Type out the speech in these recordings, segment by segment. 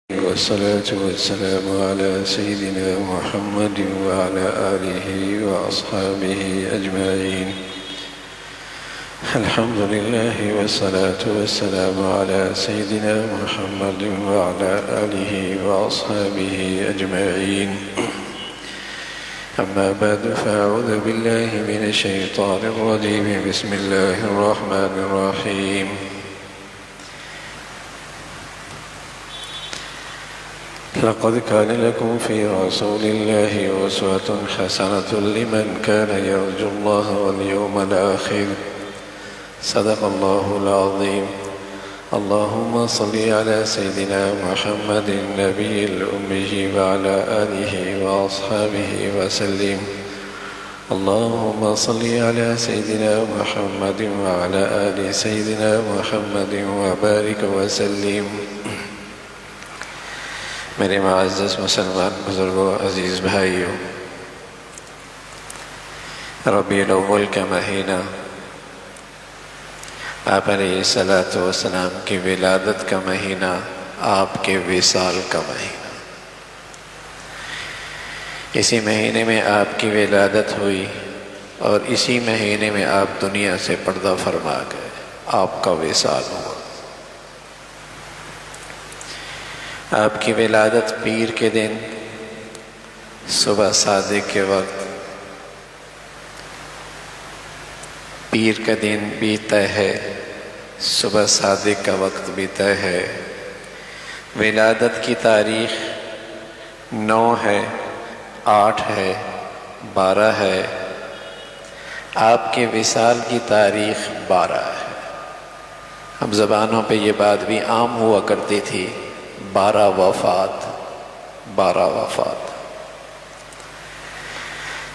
والصلاة والسلام على سيدنا محمد وعلى آله وأصحابه أجمعين. الحمد لله والصلاة والسلام على سيدنا محمد وعلى آله وأصحابه أجمعين. أما بعد فأعوذ بالله من الشيطان الرجيم. بسم الله الرحمن الرحيم. لقد كان لكم في رسول الله أسوة حسنة لمن كان يرجو الله واليوم الآخر. صدق الله العظيم. اللهم صل على سيدنا محمد النبي الأمي وعلى آله وأصحابه وسلم. اللهم صل على سيدنا محمد وعلى آل سيدنا محمد وبارك وسلم. میرے معزز مسلمان بزرگوں، عزیز بھائیوں، ربیع الاول کا مہینہ آپ علیہ الصلاۃ والسلام کی ولادت کا مہینہ، آپ کے وصال کا مہینہ. اسی مہینے میں آپ کی ولادت ہوئی اور اسی مہینے میں آپ دنیا سے پردہ فرما گئے، آپ کا وصال ہوا. آپ کی ولادت پیر کے دن صبح صادق کے وقت پیر کا دن بیتا ہے، صبح صادق کا وقت بیتا ہے. ولادت کی تاریخ 9 ہے، 8 ہے، 12 ہے. آپ کے وصال کی تاریخ 12 ہے. اب زبانوں پہ یہ بات بھی عام ہوا کرتی تھی، 12 وفات، 12 وفات.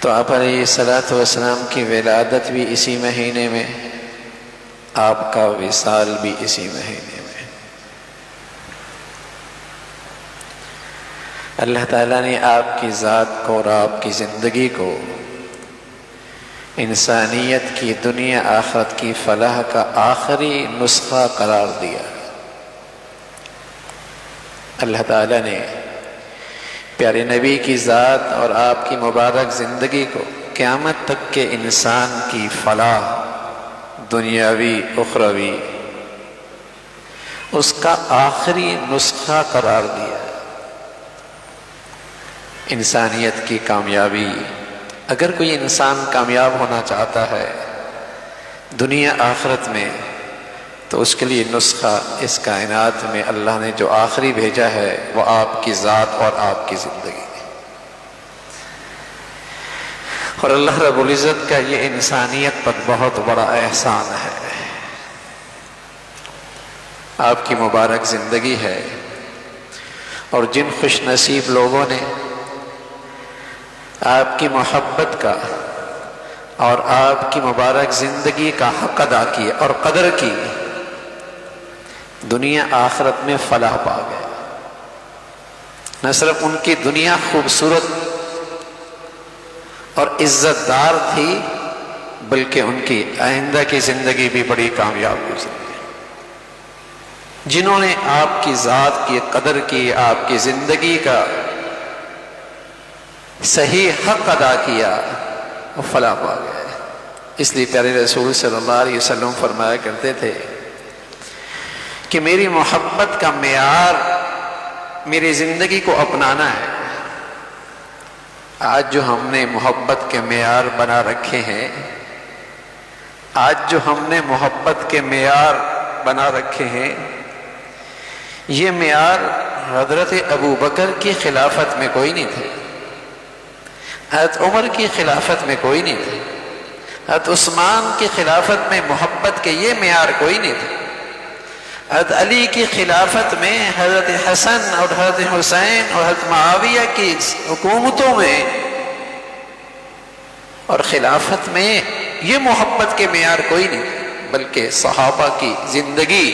تو آپ علیہ الصلاۃ والسلام کی ولادت بھی اسی مہینے میں، آپ کا وصال بھی اسی مہینے میں. اللہ تعالیٰ نے آپ کی ذات کو اور آپ کی زندگی کو انسانیت کی دنیا آخرت کی فلاح کا آخری نسخہ قرار دیا. اللہ تعالیٰ نے پیارے نبی کی ذات اور آپ کی مبارک زندگی کو قیامت تک کے انسان کی فلاح دنیاوی اخروی اس کا آخری نسخہ قرار دیا. انسانیت کی کامیابی، اگر کوئی انسان کامیاب ہونا چاہتا ہے دنیا آخرت میں، تو اس کے لیے نسخہ اس کائنات میں اللہ نے جو آخری بھیجا ہے وہ آپ کی ذات اور آپ کی زندگی. اور اللہ رب العزت کا یہ انسانیت پر بہت بڑا احسان ہے. آپ کی مبارک زندگی ہے، اور جن خوش نصیب لوگوں نے آپ کی محبت کا اور آپ کی مبارک زندگی کا حق ادا کیا اور قدر کی، دنیا آخرت میں فلاح پا گئے. نہ صرف ان کی دنیا خوبصورت اور عزت دار تھی، بلکہ ان کی آئندہ کی زندگی بھی بڑی کامیاب گزری. جنہوں نے آپ کی ذات کی قدر کی، آپ کی زندگی کا صحیح حق ادا کیا، وہ فلاح پا گئے. اس لیے پیارے رسول صلی اللہ علیہ وسلم فرمایا کرتے تھے کہ میری محبت کا معیار میری زندگی کو اپنانا ہے. آج جو ہم نے محبت کے معیار بنا رکھے ہیں، آج جو ہم نے محبت کے معیار بنا رکھے ہیں، یہ معیار حضرت ابو بکر کی خلافت میں کوئی نہیں تھے، حضرت عمر کی خلافت میں کوئی نہیں تھے، حضرت عثمان کی خلافت میں محبت کے یہ معیار کوئی نہیں تھے، حضرت علی کی خلافت میں، حضرت حسن اور حضرت حسین اور حضرت معاویہ کی حکومتوں میں اور خلافت میں یہ محبت کے معیار کوئی نہیں، بلکہ صحابہ کی زندگی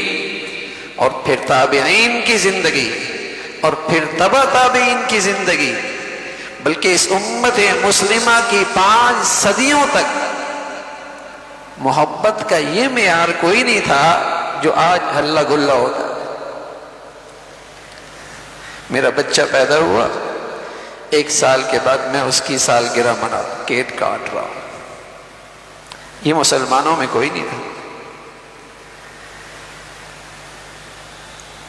اور پھر تابعین کی زندگی اور پھر تبع تابعین کی زندگی، بلکہ اس امت مسلمہ کی 5 صدیوں تک محبت کا یہ معیار کوئی نہیں تھا جو آج ہلہ گلہ ہوتا ہے. میرا بچہ پیدا ہوا، 1 سال کے بعد میں اس کی سالگرہ منا کیک کاٹ رہا ہوں۔ یہ مسلمانوں میں کوئی نہیں تھا۔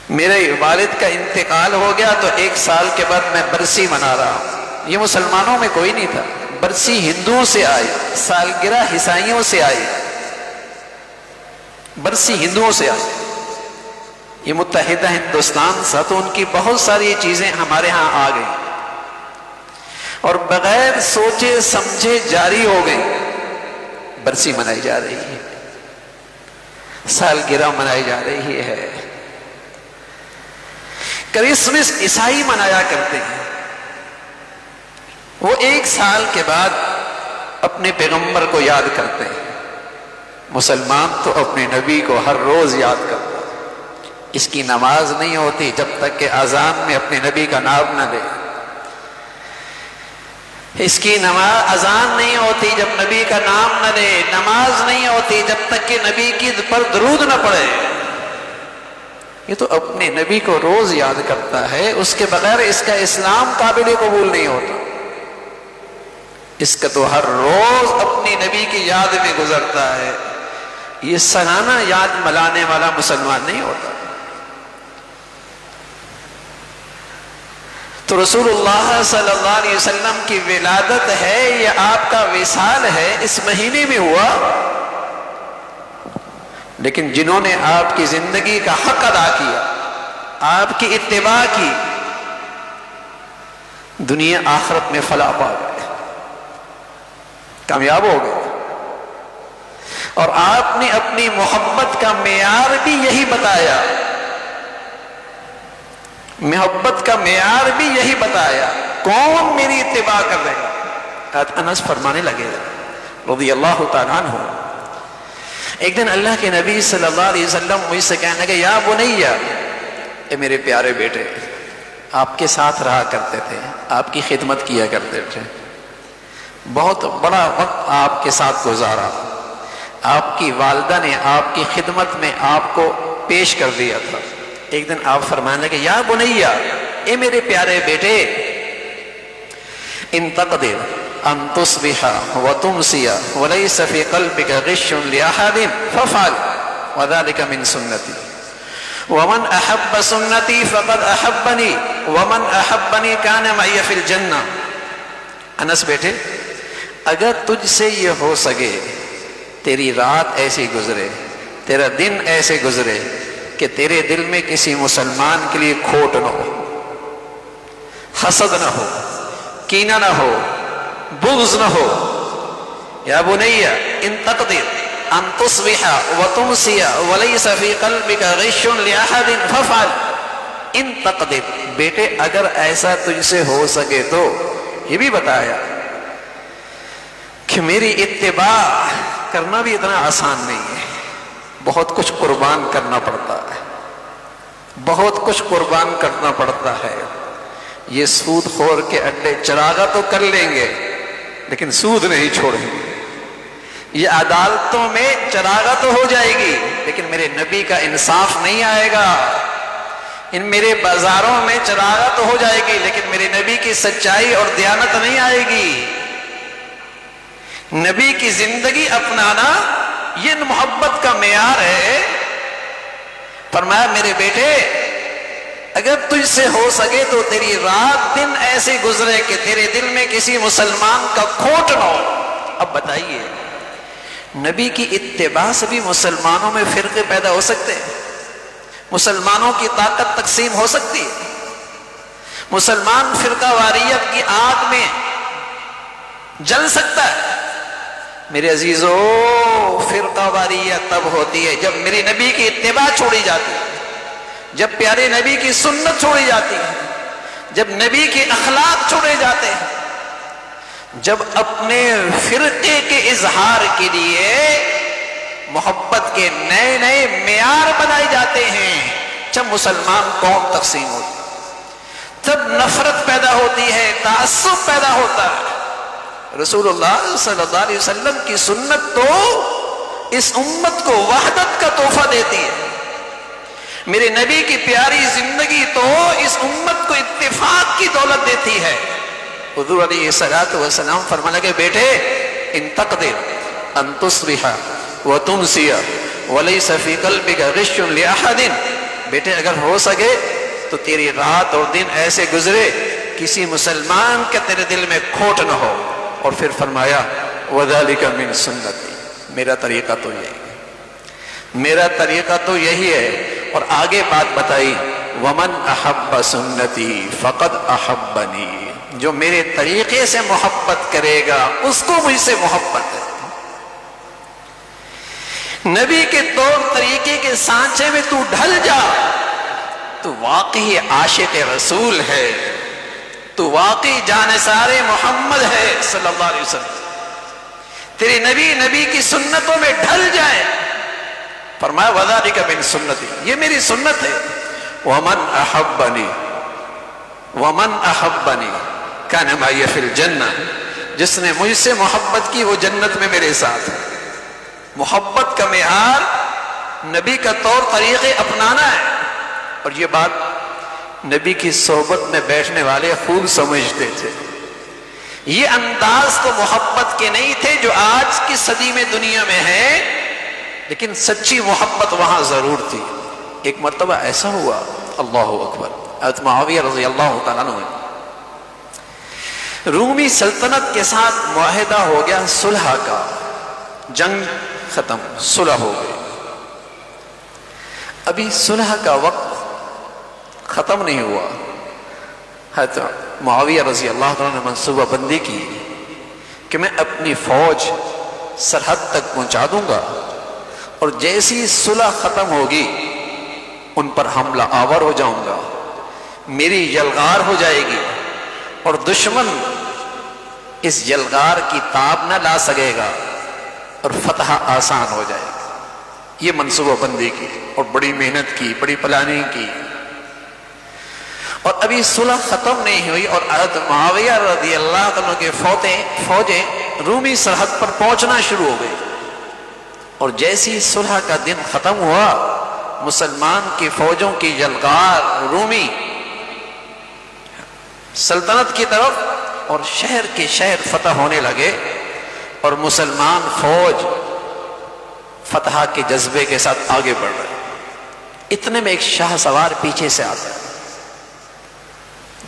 میرے والد کا انتقال ہو گیا تو 1 سال کے بعد میں برسی منا رہا ہوں۔ یہ مسلمانوں میں کوئی نہیں تھا۔ برسی ہندوؤں سے آئی، سالگرہ عیسائیوں سے آئی، برسی ہندوؤں سے آئی۔ یہ متحدہ ہندوستان تھا تو ان کی بہت ساری چیزیں ہمارے ہاں آ گئی اور بغیر سوچے سمجھے جاری ہو گئی۔ برسی منائی جا رہی ہے، سالگرہ منائی جا رہی ہے، کرسمس عیسائی منایا کرتے ہیں۔ وہ 1 سال کے بعد اپنے پیغمبر کو یاد کرتے ہیں۔ مسلمان تو اپنے نبی کو ہر روز یاد کرتا ہے۔ اس کی نماز نہیں ہوتی جب تک کہ اذان میں اپنے نبی کا نام نہ لے، اس کی نماز اذان نہیں ہوتی جب نبی کا نام نہ لے، نماز نہیں ہوتی جب تک کہ نبی کی پر درود نہ پڑے۔ یہ تو اپنے نبی کو روز یاد کرتا ہے، اس کے بغیر اس کا اسلام قابل قبول نہیں ہوتا۔ اس کا تو ہر روز اپنی نبی کی یاد میں گزرتا ہے۔ یہ سالانہ یاد ملانے والا مسلمان نہیں ہوتا۔ تو رسول اللہ صلی اللہ علیہ وسلم کی ولادت ہے، یہ آپ کا وصال ہے، اس مہینے میں ہوا۔ لیکن جنہوں نے آپ کی زندگی کا حق ادا کیا، آپ کی اتباع کی، دنیا آخرت میں فلاح پا گئے، کامیاب ہو گئے۔ اور آپ نے اپنی محبت کا معیار بھی یہی بتایا، محبت کا معیار بھی یہی بتایا۔ کون میری اتباع کر رہے ہیں؟ انس فرمانے لگے رضی اللہ تعالیٰ عنہ، ایک دن اللہ کے نبی صلی اللہ علیہ وسلم مجھ سے کہنے لگے، یا بنیہ، اے میرے پیارے بیٹے، آپ کے ساتھ رہا کرتے تھے، آپ کی خدمت کیا کرتے تھے، بہت بڑا وقت آپ کے ساتھ گزارا، آپ کی والدہ نے آپ کی خدمت میں آپ کو پیش کر دیا تھا۔ ایک دن آپ فرمانے لگے، یا بنیہ، اے میرے پیارے بیٹے، ان تقدر ان تصبح وتمسی وليس في قلبك غش لأحد فافعل وذلك من سنتي ومن احب سنتي فقد احبني ومن احبني كان معي في الجنة۔ انس بیٹے، اگر تجھ سے یہ ہو سکے، تیری رات ایسی گزرے، تیرا دن ایسے گزرے کہ تیرے دل میں کسی مسلمان کے لیے کھوٹ نہ ہو، حسد نہ ہو، کینہ نہ ہو، بغض نہ ہو، یا بنیہ ان تقدر ان تصبح وتمسی وليس في قلبك غش لأحد فافعل، ان تقدر، بیٹے اگر ایسا تجھ سے ہو سکے تو، یہ بھی بتایا کہ میری اتباع کرنا بھی اتنا آسان نہیں ہے، بہت کچھ قربان کرنا پڑتا ہے، بہت کچھ قربان کرنا پڑتا ہے۔ یہ سود خور کے اڈے چراغا تو کر لیں گے لیکن سود نہیں چھوڑیں گے، یہ عدالتوں میں چراغا تو ہو جائے گی لیکن میرے نبی کا انصاف نہیں آئے گا، ان میرے بازاروں میں چراغا تو ہو جائے گی لیکن میرے نبی کی سچائی اور دیانت نہیں آئے گی۔ نبی کی زندگی اپنانا یہ محبت کا معیار ہے۔ فرمایا میرے بیٹے، اگر تجھ سے ہو سکے تو تیری رات دن ایسے گزرے کہ تیرے دل میں کسی مسلمان کا کھوٹ نہ ہو۔ اب بتائیے، نبی کی اتباع سے بھی مسلمانوں میں فرقے پیدا ہو سکتے ہیں، مسلمانوں کی طاقت تقسیم ہو سکتی ہے، مسلمان فرقہ واریت کی آگ میں جل سکتا ہے۔ میرے عزیزو، فرقہ واریت تب ہوتی ہے جب میرے نبی کی اتباع چھوڑی جاتی ہے، جب پیارے نبی کی سنت چھوڑی جاتی ہے، جب نبی کے اخلاق چھوڑے جاتے ہیں، جب اپنے فرقے کے اظہار کے لیے محبت کے نئے نئے معیار بنائے جاتے ہیں، جب مسلمان قوم تقسیم ہوتی ہے، تب نفرت پیدا ہوتی ہے، تعصب پیدا ہوتا ہے۔ رسول اللہ صلی اللہ علیہ وسلم کی سنت تو اس امت کو وحدت کا تحفہ دیتی ہے، میرے نبی کی پیاری زندگی تو اس امت کو حضور علیہ الصلوۃ والسلام فرمانے لگے بیٹے ان تقدر ان تصبح وتمسی وليس في قلبك غش لاحد، بیٹے اگر ہو سکے تو تیری رات اور دن ایسے گزرے کسی مسلمان کے تیرے دل میں کھوٹ نہ ہو. اور پھر فرمایا وذلك من سنتی، میرا طریقہ تو یہی ہے، میرا طریقہ تو یہی ہے. اور آگے بات بتائی ومن احب سنتی فقد احبنی، جو میرے طریقے سے محبت کرے گا اس کو مجھ سے محبت ہے. نبی کے طور طریقے کے سانچے میں تو ڈھل جا تو واقعی عاشق رسول ہے، تو واقعی جانثار محمد ہے صلی اللہ علیہ وسلم. تیرے نبی کی سنتوں میں ڈھل جائے. فرمایا وذالک من سنتی، یہ میری سنت ہے. ومن احبنی کان معی فی الجنہ، جس نے مجھ سے محبت کی وہ جنت میں میرے ساتھ ہے. محبت کا معیار نبی کا طور طریقے اپنانا ہے. اور یہ بات نبی کی صحبت میں بیٹھنے والے خوب سمجھتے تھے. یہ انداز تو محبت کے نہیں تھے جو آج کی صدی میں دنیا میں ہے، لیکن سچی محبت وہاں ضرور تھی. ایک مرتبہ ایسا ہوا، اللہ اکبر، حضرت معاویہ رضی اللہ تعالیٰ عنہ رومی سلطنت کے ساتھ معاہدہ ہو گیا صلح کا، جنگ ختم، صلح ہو گئی. ابھی صلح کا وقت ختم نہیں ہوا. حضرت معاویہ رضی اللہ تعالیٰ نے منصوبہ بندی کی کہ میں اپنی فوج سرحد تک پہنچا دوں گا، اور جیسی صلح ختم ہوگی ان پر حملہ آور ہو جاؤں گا، میری یلغار ہو جائے گی، اور دشمن اس یلغار کی تاب نہ لا سکے گا، اور فتح آسان ہو جائے گا. یہ منصوبہ بندی کی اور بڑی محنت کی، بڑی پلاننگ کی. اور ابھی صلح ختم نہیں ہوئی اور حضرت معاویہ رضی اللہ عنہ کے فوجیں رومی سرحد پر پہنچنا شروع ہو گئی. اور جیسی صلح کا دن ختم ہوا، مسلمان کی فوجوں کی یلغار رومی سلطنت کی طرف اور شہر کے شہر فتح ہونے لگے، اور مسلمان فوج فتح کے جذبے کے ساتھ آگے بڑھ رہے. اتنے میں ایک شاہ سوار پیچھے سے آتا ہے،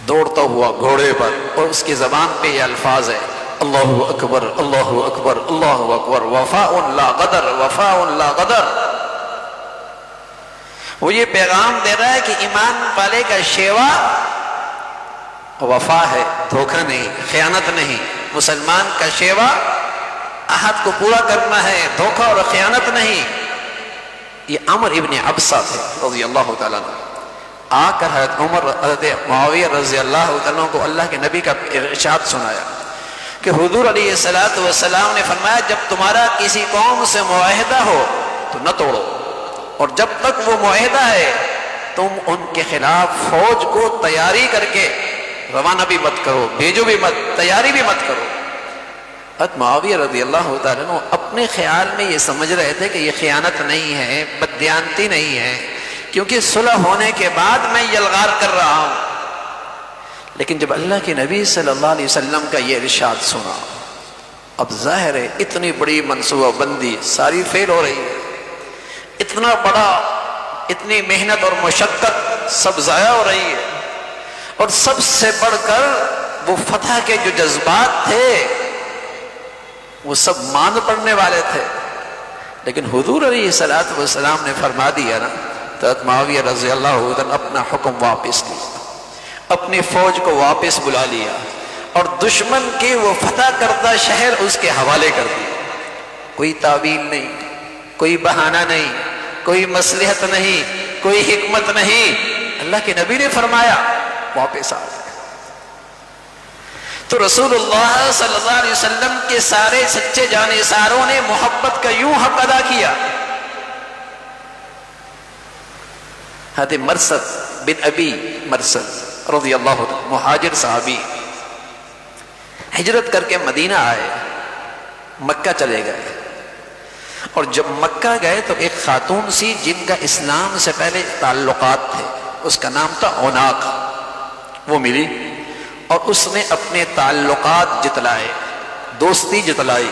دوڑتا ہوا گھوڑے پر، اور اس کی زبان پہ یہ الفاظ ہے اللہ اکبر اللہ اکبر اللہ اکبر وفاء لا غدر وفاء لا غدر. وہ یہ پیغام دے رہا ہے کہ ایمان والے کا شیوا وفا ہے، دھوکہ نہیں، خیانت نہیں. مسلمان کا شیوا عہد کو پورا کرنا ہے، دھوکہ اور خیانت نہیں. یہ عمر ابن عبسہ تھے رضی اللہ تعالیٰ عنہ. آ کر حضرت معاویہ رضی اللہ تعالیٰ کو اللہ کے نبی کا ارشاد سنایا کہ حضور علیہ الصلوۃ والسلام نے فرمایا جب تمہارا کسی قوم سے معاہدہ ہو تو نہ توڑو، اور جب تک وہ معاہدہ ہے تم ان کے خلاف فوج کو تیاری کر کے روانہ بھی مت کرو، بھیجو بھی مت، تیاری بھی مت کرو. حضرت معاویہ رضی اللہ تعالیٰ عنہ اپنے خیال میں یہ سمجھ رہے تھے کہ یہ خیانت نہیں ہے، بددیانتی نہیں ہے، کیونکہ صلح ہونے کے بعد میں یلغار کر رہا ہوں. لیکن جب اللہ کے نبی صلی اللہ علیہ وسلم کا یہ ارشاد سنا، اب ظاہر ہے اتنی بڑی منصوبہ بندی ساری فیل ہو رہی ہے، اتنا بڑا، اتنی محنت اور مشقت سب ضائع ہو رہی ہے. اور سب سے بڑھ کر وہ فتح کے جو جذبات تھے وہ سب ماند پڑنے والے تھے. لیکن حضور علیہ الصلوۃ والسلام نے فرما دیا نا، حضرت معاویہ رضی اللہ عنہ اپنا حکم واپس لیا، اپنی فوج کو واپس بلا لیا، اور دشمن کے وہ فتح کردہ شہر اس کے حوالے کر دیا. کوئی تعویل نہیں، کوئی بہانہ نہیں، کوئی مصلحت نہیں، کوئی حکمت نہیں. اللہ کے نبی نے فرمایا واپس آ گئے. تو رسول اللہ صلی اللہ علیہ وسلم کے سارے سچے جانثاروں نے محبت کا یوں حق ادا کیا. حضرت مرثد بن ابی مرثد رضی اللہ عنہ مہاجر صحابی ہجرت کر کے مدینہ آئے، مکہ چلے گئے. اور جب مکہ گئے تو ایک خاتون سی جن کا اسلام سے پہلے تعلقات تھے، اس کا نام تھا عناق. وہ ملی اور اس نے اپنے تعلقات جتلائے، دوستی جتلائی۔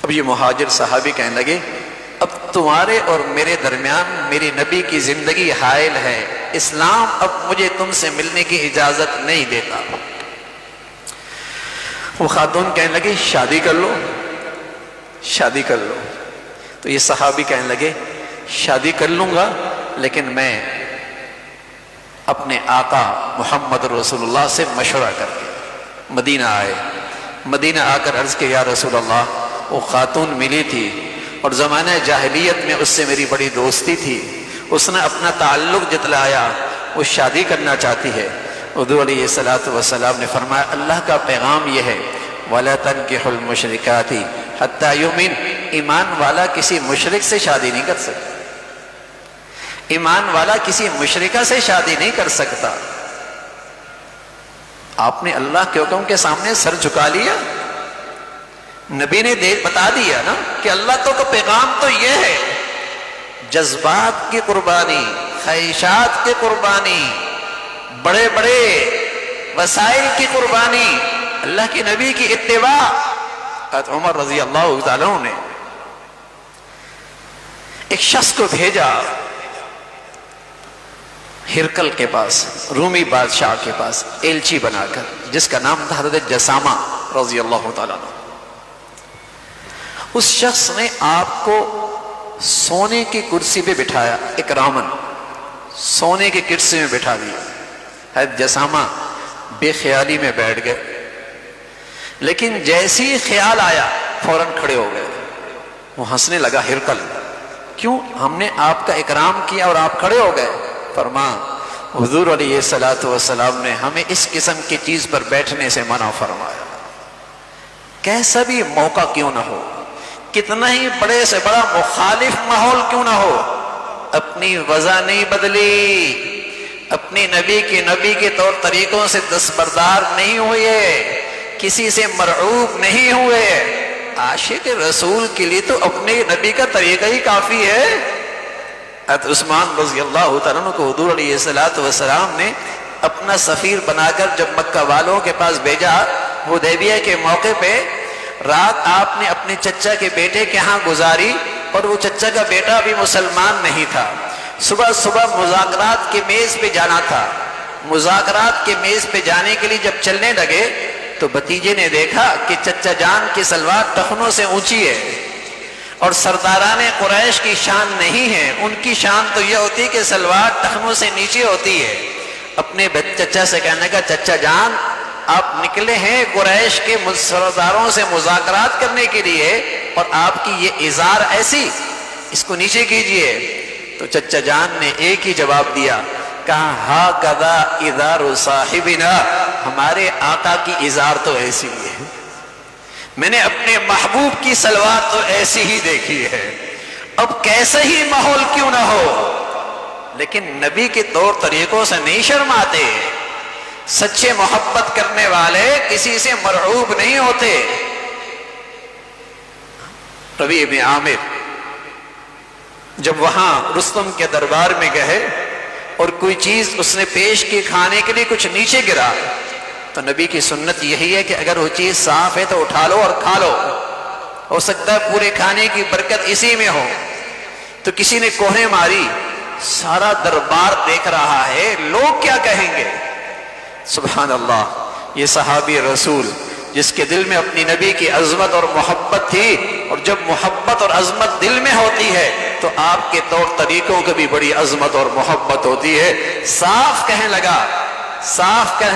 اب یہ مہاجر صحابی کہنے لگے اب تمہارے اور میرے درمیان میری نبی کی زندگی حائل ہے، اسلام اب مجھے تم سے ملنے کی اجازت نہیں دیتا۔ وہ خاتون کہنے لگی شادی کر لو، شادی کر لو۔ تو یہ صحابی کہنے لگے شادی کر لوں گا لیکن میں اپنے آقا محمد رسول اللہ سے مشورہ کر کے مدینہ آئے۔ مدینہ آ کر عرض کیا یا رسول اللہ، وہ خاتون ملی تھی اور زمانہ جاہلیت میں اس سے میری بڑی دوستی تھی، اس نے اپنا تعلق جتلایا، وہ شادی کرنا چاہتی ہے۔ حضور علیہ الصلوۃ والسلام نے فرمایا اللہ کا پیغام یہ ہے وَلَا تَنْكِحُوا الْمُشْرِكَاتِ حَتَّى يُؤْمِنْ، ایمان والا کسی مشرک سے شادی نہیں کر سکتا، ایمان والا کسی مشرکہ سے شادی نہیں کر سکتا۔ آپ نے اللہ کے حکم کے سامنے سر جھکا لیا، نبی نے بتا دیا نا کہ اللہ تو کا پیغام تو یہ ہے، جذبات کی قربانی، خواہشات کی قربانی، بڑے بڑے وسائل کی قربانی، اللہ کے نبی کی اتباع۔ حضرت عمر رضی اللہ تعالیٰ نے ایک شخص کو بھیجا ہرکل کے پاس، رومی بادشاہ کے پاس ایلچی بنا کر، جس کا نام تھا حضرت جسامہ رضی اللہ تعالیٰ عنہ۔ اس شخص نے آپ کو سونے کی کرسی پہ بٹھایا، اکرامن سونے کی کرسی میں بٹھا دیا۔ حضرت جسامہ بے خیالی میں بیٹھ گئے، لیکن جیسی ہی خیال آیا فوراً کھڑے ہو گئے۔ وہ ہنسنے لگا ہرکل، کیوں؟ ہم نے آپ کا اکرام کیا اور آپ کھڑے ہو گئے۔ فرما حضور علیہ الصلوۃ والسلام نے ہمیں اس قسم کی چیز پر بیٹھنے سے منع فرمایا، کیسا بھی موقع کیوں نہ ہو، کتنا ہی بڑے سے بڑا مخالف ماحول کیوں نہ ہو، اپنی وضع نہیں بدلی، اپنی نبی کے طور طریقوں سے دستبردار نہیں ہوئے، کسی سے مرعوب نہیں ہوئے۔ عاشق رسول کے لیے تو اپنے نبی کا طریقہ ہی کافی ہے۔ حضرت عثمان رضی اللہ تعالیٰ عنہ کو حضور علیہ الصلوۃ والسلام نے اپنا سفیر بنا کر جب مکہ والوں کے پاس بھیجا، حدیبیہ کے موقع پہ رات آپ نے اپنے چچا کے بیٹے کے ہاں گزاری، اور وہ چچا کا بیٹا ابھی مسلمان نہیں تھا۔ صبح صبح مذاکرات کے میز پہ جانا تھا، مذاکرات کے میز پہ جانے کے لیے جب چلنے لگے تو بھتیجے نے دیکھا کہ چچا جان کی سلوار ٹخنوں سے اونچی ہے، اور سرداران قریش کی شان نہیں ہے، ان کی شان تو یہ ہوتی ہے کہ سلوار ٹخنوں سے نیچے ہوتی ہے۔ اپنے چچا سے کہنے کا چچا جان آپ نکلے ہیں قریش کے سرداروں سے مذاکرات کرنے کے لیے، اور آپ کی یہ ازار ایسی، اس کو نیچے کیجئے۔ تو چچا جان نے ایک ہی جواب دیا، کہا ہاکذا ازار صاحبنا، ہمارے آقا کی ازار تو ایسی ہی ہے، میں نے اپنے محبوب کی سلوار تو ایسی ہی دیکھی ہے، اب کیسا ہی ماحول کیوں نہ ہو، لیکن نبی کے طور طریقوں سے نہیں شرماتے۔ سچے محبت کرنے والے کسی سے مرعوب نہیں ہوتے۔ ربیع بن عامر جب وہاں رستم کے دربار میں گئے اور کوئی چیز اس نے پیش کی کھانے کے لیے، کچھ نیچے گرا، تو نبی کی سنت یہی ہے کہ اگر وہ چیز صاف ہے تو اٹھا لو اور کھا لو، ہو سکتا ہے پورے کھانے کی برکت اسی میں ہو۔ تو کسی نے کوہنے ماری، سارا دربار دیکھ رہا ہے، لوگ کیا کہیں گے؟ سبحان اللہ، یہ صحابی رسول جس کے دل میں اپنی نبی کی عظمت اور محبت تھی، اور جب محبت اور عظمت دل میں ہوتی ہے تو آپ کے طور طریقوں کی بھی بڑی عظمت اور محبت ہوتی ہے۔ صاف کہنے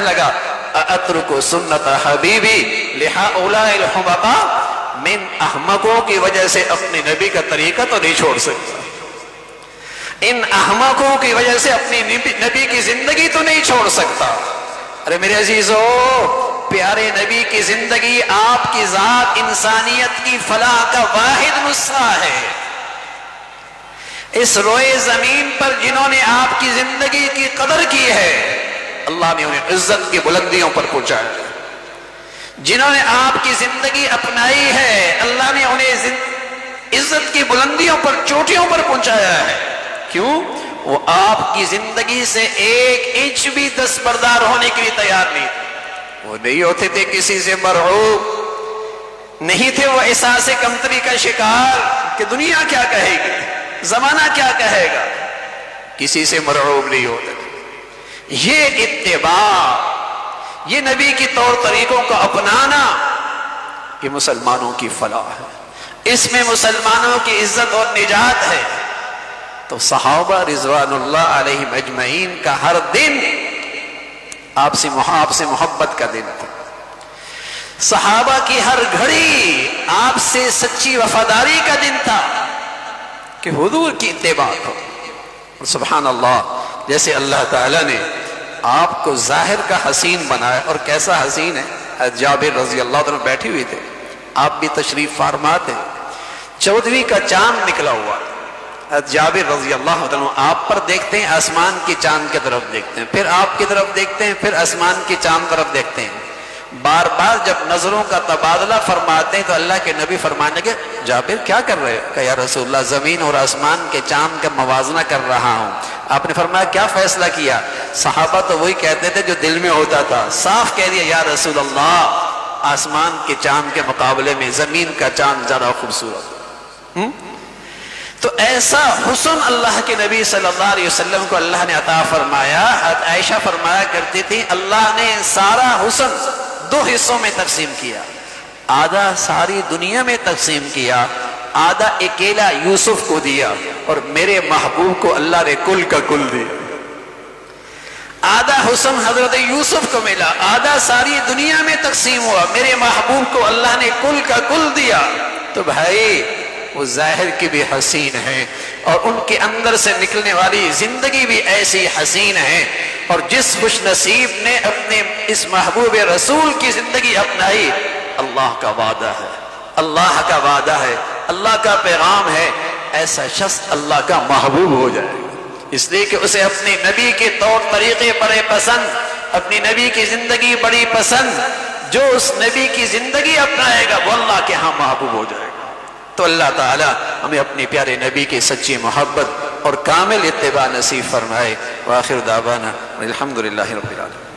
لگا اترک سنت حبیبی لہؤلاء الحمقاء، من احمقوں کی وجہ سے اپنے نبی کا طریقہ تو نہیں چھوڑ سکتا، ان احمقوں کی وجہ سے اپنی نبی کی زندگی تو نہیں چھوڑ سکتا۔ ارے میرے عزیزو، پیارے نبی کی زندگی آپ کی ذات انسانیت کی فلاح کا واحد نسخہ ہے۔ اس روئے زمین پر جنہوں نے آپ کی زندگی کی قدر کی ہے، اللہ نے انہیں عزت کی بلندیوں پر پہنچایا۔ جنہوں نے آپ کی زندگی اپنائی ہے، اللہ نے انہیں عزت کی بلندیوں پر، چوٹیوں پر پہنچایا ہے۔ کیوں؟ وہ آپ کی زندگی سے ایک انچ بھی دستبردار ہونے کے لیے تیار نہیں تھے. وہ نہیں ہوتے تھے کسی سے مرعوب، نہیں تھے وہ احساس کمتری کا شکار کہ دنیا کیا کہے گی، زمانہ کیا کہے گا. کسی سے مرعوب نہیں ہوتے تھے. یہ اتباع، یہ نبی کی طور طریقوں کو اپنانا، یہ مسلمانوں کی فلاح ہے، اس میں مسلمانوں کی عزت اور نجات ہے. تو صحابہ رضوان اللہ علیہم اجمعین کا ہر دن آپ سے محبت کا دن تھا. صحابہ کی ہر گھڑی آپ سے سچی وفاداری کا دن تھا کہ حضور کی اتباع کرو. اور سبحان اللہ، جیسے اللہ تعالیٰ نے آپ کو ظاہر کا حسین بنایا، اور کیسا حسین ہے. جابر رضی اللہ عنہ بیٹھے ہوئے تھے، آپ بھی تشریف فرما تھے. 14ویں کا چاند نکلا ہوا. جابر رضی اللہ عنہ آپ پر دیکھتے ہیں، آسمان کی چاند کی طرف دیکھتے ہیں، پھر آپ کی طرف دیکھتے ہیں، پھر آسمان کی چاند طرف دیکھتے ہیں. بار بار جب نظروں کا تبادلہ فرماتے ہیں تو اللہ کے نبی فرمانے لگے جابر کیا کر رہے ہو؟ کہ یا رسول اللہ زمین اور آسمان کے چاند کا موازنہ کر رہا ہوں. آپ نے فرمایا کیا فیصلہ کیا؟ صحابہ تو وہی کہتے تھے جو دل میں ہوتا تھا. صاف کہہ دیا یا رسول اللہ آسمان کے چاند کے مقابلے میں زمین کا چاند زیادہ خوبصورت. تو ایسا حسن اللہ کے نبی صلی اللہ علیہ وسلم کو اللہ نے عطا فرمایا. عائشہ فرمایا کرتی تھی اللہ نے سارا حسن 2 حصوں میں تقسیم کیا. آدھا ساری دنیا میں تقسیم کیا، آدھا اکیلا یوسف کو دیا، اور میرے محبوب کو اللہ نے کل کا کل دیا. آدھا حسن حضرت یوسف کو ملا، آدھا ساری دنیا میں تقسیم ہوا، میرے محبوب کو اللہ نے کل کا کل دیا. تو بھائی وہ ظاہر کی بھی حسین ہے، اور ان کے اندر سے نکلنے والی زندگی بھی ایسی حسین ہے. اور جس خوش نصیب نے اپنے اس محبوب رسول کی زندگی اپنائی، اللہ کا وعدہ ہے، اللہ کا وعدہ ہے، اللہ کا پیغام ہے، ایسا شخص اللہ کا محبوب ہو جائے گا. اس لیے کہ اسے اپنے نبی کے طور طریقے بڑے پسند، اپنی نبی کی زندگی بڑی پسند. جو اس نبی کی زندگی اپنائے گا وہ اللہ کے ہاں محبوب ہو جائے گا. تو اللہ تعالی ہمیں اپنے پیارے نبی کی سچی محبت اور کامل اتباع نصیب فرمائے. وآخر دعوانا الحمدللہ رب العالمین.